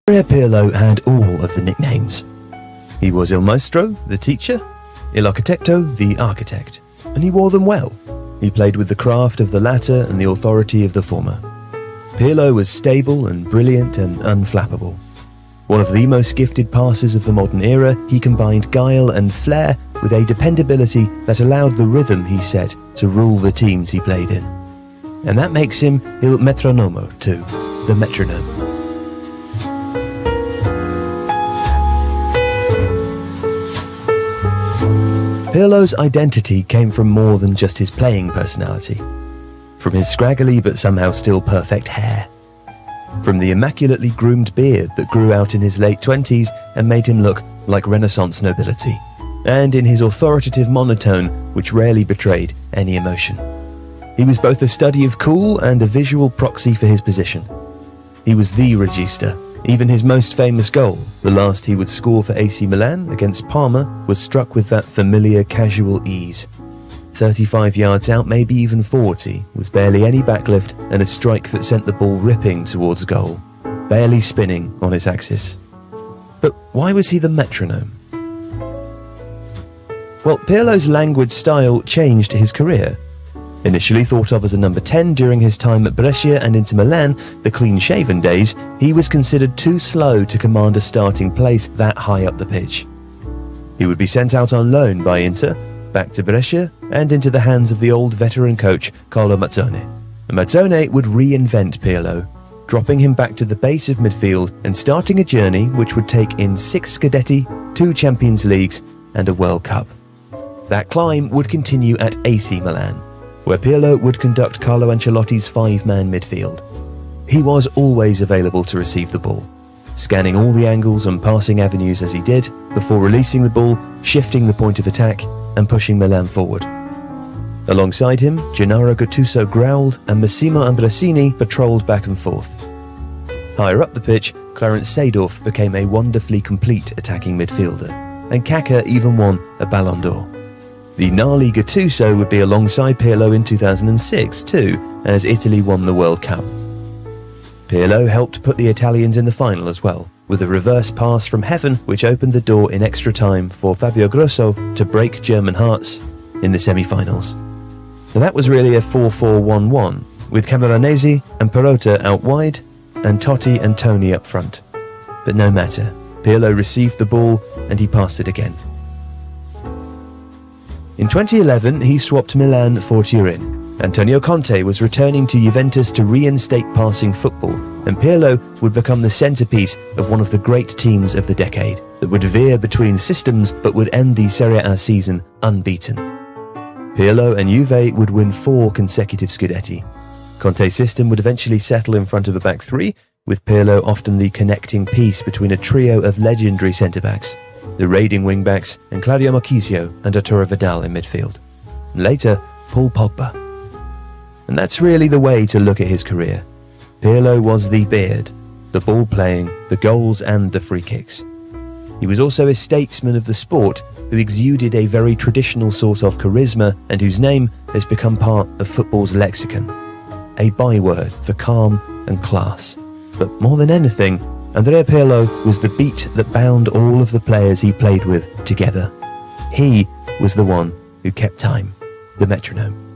Pirlo had all of the nicknames. He was Il Maestro, the teacher, Il Architetto, the architect, and he wore them well. He played with the craft of the latter and the authority of the former. Pirlo was stable and brilliant and unflappable. One of the most gifted passers of the modern era, he combined guile and flair with a dependability that allowed the rhythm he set to rule the teams he played in. And that makes him Il Metronomo too, the metronome. Pirlo's identity came from more than just his playing personality. From his scraggly but somehow still perfect hair. From the immaculately groomed beard that grew out in his late 20s and made him look like Renaissance nobility. And in his authoritative monotone, which rarely betrayed any emotion. He was both a study of cool and a visual proxy for his position. He was the regista. Even his most famous goal, the last he would score for AC Milan against Parma, was struck with that familiar casual ease. 35 yards out, maybe even 40, with barely any backlift and a strike that sent the ball ripping towards goal, barely spinning on its axis. But why was he the metronome? Well, Pirlo's languid style changed his career. Initially thought of as a number 10 during his time at Brescia and Inter Milan, the clean-shaven days, he was considered too slow to command a starting place that high up the pitch. He would be sent out on loan by Inter, back to Brescia, and into the hands of the old veteran coach Carlo Mazzone. And Mazzone would reinvent Pirlo, dropping him back to the base of midfield and starting a journey which would take in 6 Scudetti, 2 Champions Leagues, and a World Cup. That climb would continue at AC Milan, where Pirlo would conduct Carlo Ancelotti's 5-man midfield. He was always available to receive the ball, scanning all the angles and passing avenues as he did, before releasing the ball, shifting the point of attack, and pushing Milan forward. Alongside him, Gennaro Gattuso growled and Massimo Ambrosini patrolled back and forth. Higher up the pitch, Clarence Seedorf became a wonderfully complete attacking midfielder, and Kaká even won a Ballon d'Or. The gnarly Gattuso would be alongside Pirlo in 2006 too, as Italy won the World Cup. Pirlo helped put the Italians in the final as well, with a reverse pass from heaven which opened the door in extra time for Fabio Grosso to break German hearts in the semi-finals. Now that was really a 4-4-1-1, with Camoranesi and Perota out wide, and Totti and Toni up front. But no matter, Pirlo received the ball and he passed it again. In 2011, he swapped Milan for Turin. Antonio Conte was returning to Juventus to reinstate passing football, and Pirlo would become the centrepiece of one of the great teams of the decade that would veer between systems but would end the Serie A season unbeaten. Pirlo and Juve would win 4 consecutive Scudetti. Conte's system would eventually settle in front of a back 3, with Pirlo often the connecting piece between a trio of legendary centre-backs, the raiding wing-backs, and Claudio Marchisio and Arturo Vidal in midfield. Later, Paul Pogba. And that's really the way to look at his career. Pirlo was the beard, the ball playing, the goals and the free kicks. He was also a statesman of the sport who exuded a very traditional sort of charisma and whose name has become part of football's lexicon. A byword for calm and class. But more than anything, Andrea Pirlo was the beat that bound all of the players he played with together. He was the one who kept time, the metronome.